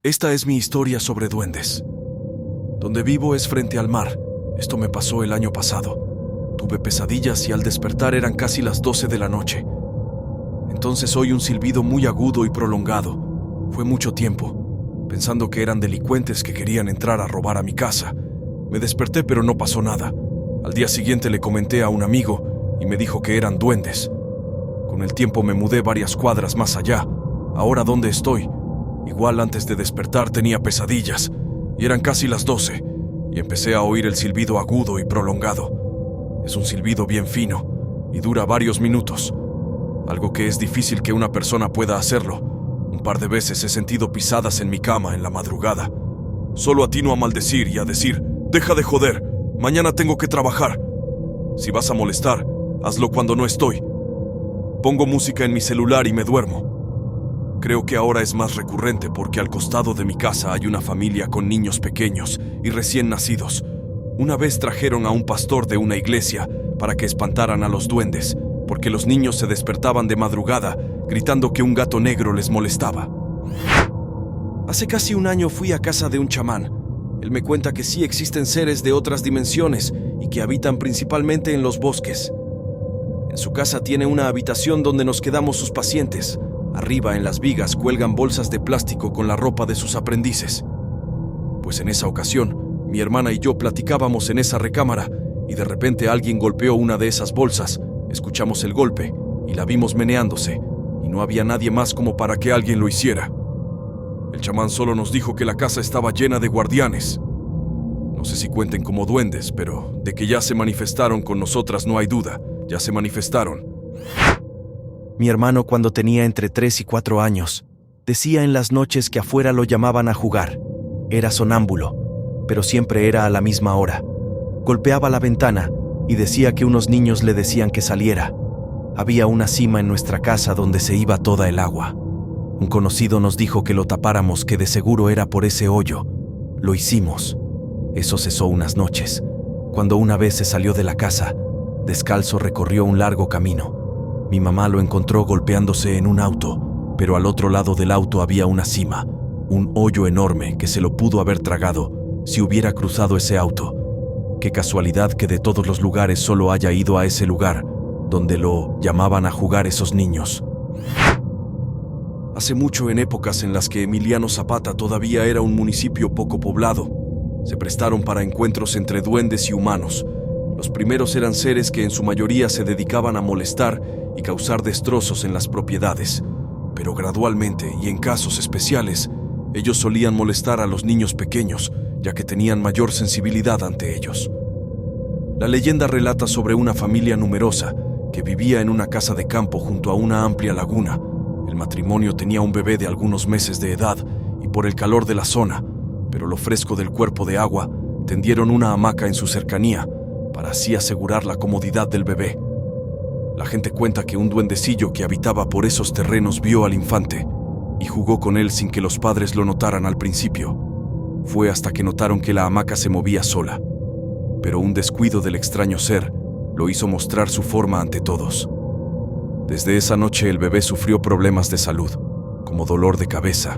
Esta es mi historia sobre duendes. Donde vivo es frente al mar. Esto me pasó el año pasado. Tuve pesadillas y al despertar eran casi las 12 de la noche. Entonces oí un silbido muy agudo y prolongado. Fue mucho tiempo, pensando que eran delincuentes que querían entrar a robar a mi casa. Me desperté, pero no pasó nada. Al día siguiente le comenté a un amigo y me dijo que eran duendes. Con el tiempo me mudé varias cuadras más allá. Ahora, ¿dónde estoy? Igual antes de despertar tenía pesadillas y eran casi las 12 y empecé a oír el silbido agudo y prolongado. Es un silbido bien fino y dura varios minutos, algo que es difícil que una persona pueda hacerlo. Un par de veces he sentido pisadas en mi cama en la madrugada. Solo atino a maldecir y a decir: «Deja de joder, mañana tengo que trabajar. Si vas a molestar, hazlo cuando no estoy». Pongo música en mi celular y me duermo. Creo que ahora es más recurrente porque al costado de mi casa hay una familia con niños pequeños y recién nacidos. Una vez trajeron a un pastor de una iglesia para que espantaran a los duendes, porque los niños se despertaban de madrugada gritando que un gato negro les molestaba. Hace casi un año fui a casa de un chamán. Él me cuenta que sí existen seres de otras dimensiones y que habitan principalmente en los bosques. En su casa tiene una habitación donde nos quedamos sus pacientes. Arriba, en las vigas, cuelgan bolsas de plástico con la ropa de sus aprendices. Pues en esa ocasión, mi hermana y yo platicábamos en esa recámara y de repente alguien golpeó una de esas bolsas. Escuchamos el golpe y la vimos meneándose y no había nadie más como para que alguien lo hiciera. El chamán solo nos dijo que la casa estaba llena de guardianes. No sé si cuenten como duendes, pero de que ya se manifestaron con nosotras no hay duda. Ya se manifestaron. Mi hermano, cuando tenía entre 3 y 4 años, decía en las noches que afuera lo llamaban a jugar. Era sonámbulo, pero siempre era a la misma hora. Golpeaba la ventana y decía que unos niños le decían que saliera. Había una cima en nuestra casa donde se iba toda el agua. Un conocido nos dijo que lo tapáramos, que de seguro era por ese hoyo. Lo hicimos. Eso cesó unas noches. Cuando una vez se salió de la casa, descalzo recorrió un largo camino. Mi mamá lo encontró golpeándose en un auto, pero al otro lado del auto había una cima, un hoyo enorme que se lo pudo haber tragado si hubiera cruzado ese auto. Qué casualidad que de todos los lugares solo haya ido a ese lugar, donde lo llamaban a jugar esos niños. Hace mucho, en épocas en las que Emiliano Zapata todavía era un municipio poco poblado, se prestaron para encuentros entre duendes y humanos. Los primeros eran seres que en su mayoría se dedicaban a molestar y causar destrozos en las propiedades, pero gradualmente y en casos especiales, ellos solían molestar a los niños pequeños, ya que tenían mayor sensibilidad ante ellos. La leyenda relata sobre una familia numerosa que vivía en una casa de campo junto a una amplia laguna. El matrimonio tenía un bebé de algunos meses de edad y por el calor de la zona, pero lo fresco del cuerpo de agua, tendieron una hamaca en su cercanía para así asegurar la comodidad del bebé. La gente cuenta que un duendecillo que habitaba por esos terrenos vio al infante y jugó con él sin que los padres lo notaran al principio. Fue hasta que notaron que la hamaca se movía sola, pero un descuido del extraño ser lo hizo mostrar su forma ante todos. Desde esa noche el bebé sufrió problemas de salud, como dolor de cabeza,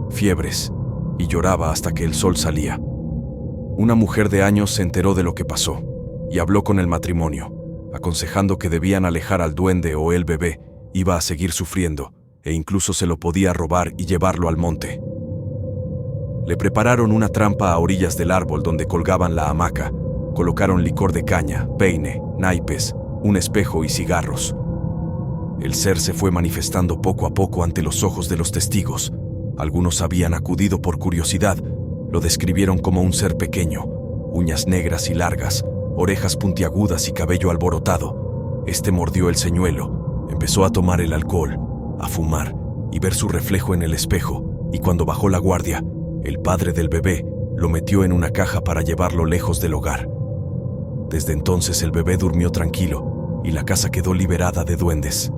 fiebres, y lloraba hasta que el sol salía. Una mujer de años se enteró de lo que pasó y habló con el matrimonio, aconsejando que debían alejar al duende o el bebé iba a seguir sufriendo e incluso se lo podía robar y llevarlo al monte. Le prepararon una trampa a orillas del árbol donde colgaban la hamaca, colocaron licor de caña, peine, naipes, un espejo y cigarros. El ser se fue manifestando poco a poco ante los ojos de los testigos. Algunos habían acudido por curiosidad, lo describieron como un ser pequeño, uñas negras y largas, orejas puntiagudas y cabello alborotado. Este mordió el señuelo, empezó a tomar el alcohol, a fumar y ver su reflejo en el espejo, y cuando bajó la guardia, el padre del bebé lo metió en una caja para llevarlo lejos del hogar. Desde entonces el bebé durmió tranquilo y la casa quedó liberada de duendes.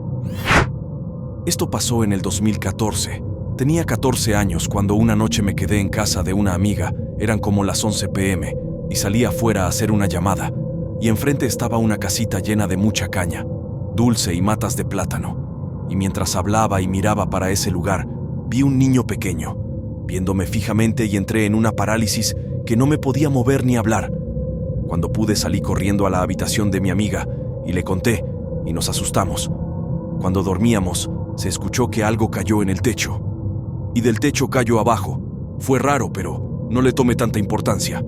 Esto pasó en el 2014. Tenía 14 años cuando una noche me quedé en casa de una amiga, eran como las 11 p.m., y salí afuera a hacer una llamada, y enfrente estaba una casita llena de mucha caña, dulce y matas de plátano, y mientras hablaba y miraba para ese lugar, vi un niño pequeño. viéndome fijamente, y entré en una parálisis que no me podía mover ni hablar. Cuando pude, salí corriendo a la habitación de mi amiga y le conté, y nos asustamos. Cuando dormíamos, se escuchó que algo cayó en el techo. Y del techo cayó abajo. Fue raro, pero no le tomé tanta importancia.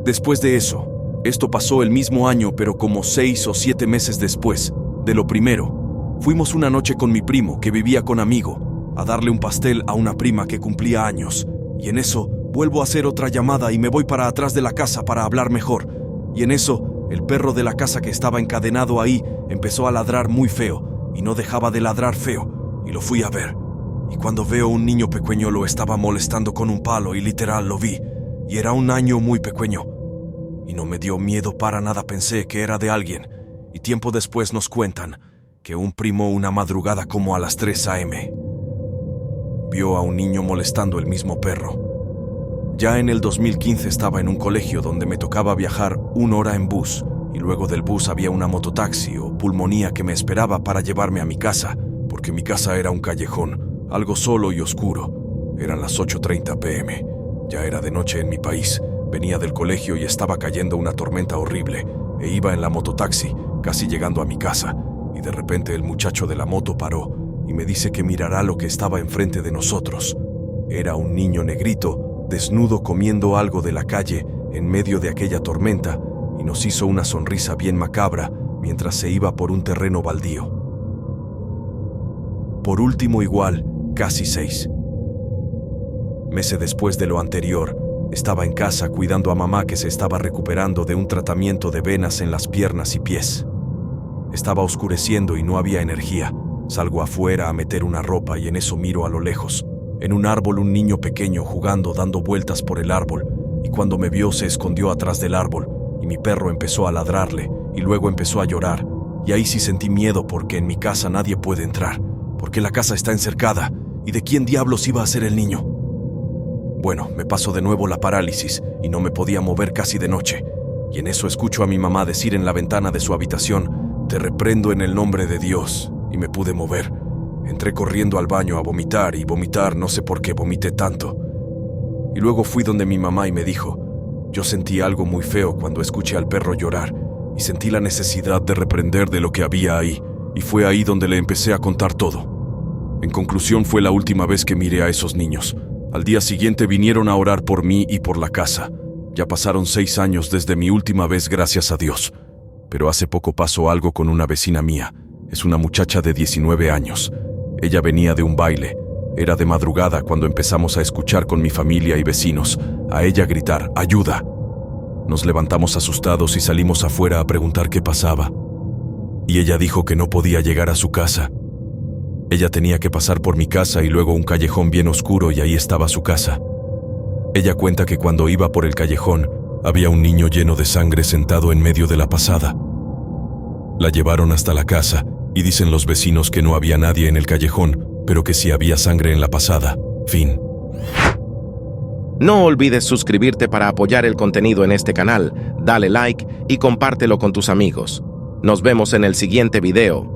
Después de eso, esto pasó el mismo año, pero como 6 o 7 meses después de lo primero, fuimos una noche con mi primo, que vivía con amigo, a darle un pastel a una prima que cumplía años. Y en eso, vuelvo a hacer otra llamada y me voy para atrás de la casa para hablar mejor. Y en eso, el perro de la casa que estaba encadenado ahí empezó a ladrar muy feo, y no dejaba de ladrar feo, y lo fui a ver. Y cuando veo un niño pequeño lo estaba molestando con un palo, y literal lo vi, y era un niño muy pequeño. Y no me dio miedo para nada, pensé que era de alguien, y tiempo después nos cuentan que un primo, una madrugada como a las 3 a.m., vio a un niño molestando el mismo perro. Ya en el 2015 estaba en un colegio donde me tocaba viajar 1 hora en bus, y luego del bus había una mototaxi o pulmonía que me esperaba para llevarme a mi casa, porque mi casa era un callejón, algo solo y oscuro. Eran las 8:30 p.m. Ya era de noche en mi país. Venía del colegio y estaba cayendo una tormenta horrible, e iba en la mototaxi, casi llegando a mi casa, y de repente el muchacho de la moto paró y me dice que mirará lo que estaba enfrente de nosotros. Era un niño negrito, desnudo, comiendo algo de la calle en medio de aquella tormenta, y nos hizo una sonrisa bien macabra mientras se iba por un terreno baldío. Por último, igual, casi 6 meses después de lo anterior, estaba en casa cuidando a mamá, que se estaba recuperando de un tratamiento de venas en las piernas y pies. Estaba oscureciendo y no había energía. Salgo afuera a meter una ropa y en eso miro a lo lejos, en un árbol, un niño pequeño jugando, dando vueltas por el árbol, y cuando me vio se escondió atrás del árbol, y mi perro empezó a ladrarle, y luego empezó a llorar, y ahí sí sentí miedo, porque en mi casa nadie puede entrar, porque la casa está encercada, y de quién diablos iba a ser el niño. Bueno, me pasó de nuevo la parálisis y no me podía mover casi de noche, y en eso escucho a mi mamá decir en la ventana de su habitación: «Te reprendo en el nombre de Dios», y me pude mover. Entré corriendo al baño a vomitar, y vomitar, no sé por qué vomité tanto. Y luego fui donde mi mamá y me dijo: «Yo sentí algo muy feo cuando escuché al perro llorar, y sentí la necesidad de reprender de lo que había ahí, y fue ahí donde le empecé a contar todo». En conclusión, fue la última vez que miré a esos niños. Al día siguiente vinieron a orar por mí y por la casa. Ya pasaron 6 años desde mi última vez, gracias a Dios. Pero hace poco pasó algo con una vecina mía. Es una muchacha de 19 años. Ella venía de un baile. Era de madrugada cuando empezamos a escuchar con mi familia y vecinos a ella gritar: «¡Ayuda!». Nos levantamos asustados y salimos afuera a preguntar qué pasaba. Y ella dijo que no podía llegar a su casa. Ella tenía que pasar por mi casa y luego un callejón bien oscuro, y ahí estaba su casa. Ella cuenta que cuando iba por el callejón, había un niño lleno de sangre sentado en medio de la pasada. La llevaron hasta la casa, y dicen los vecinos que no había nadie en el callejón, pero que sí había sangre en la pasada. Fin. No olvides suscribirte para apoyar el contenido en este canal, dale like y compártelo con tus amigos. Nos vemos en el siguiente video.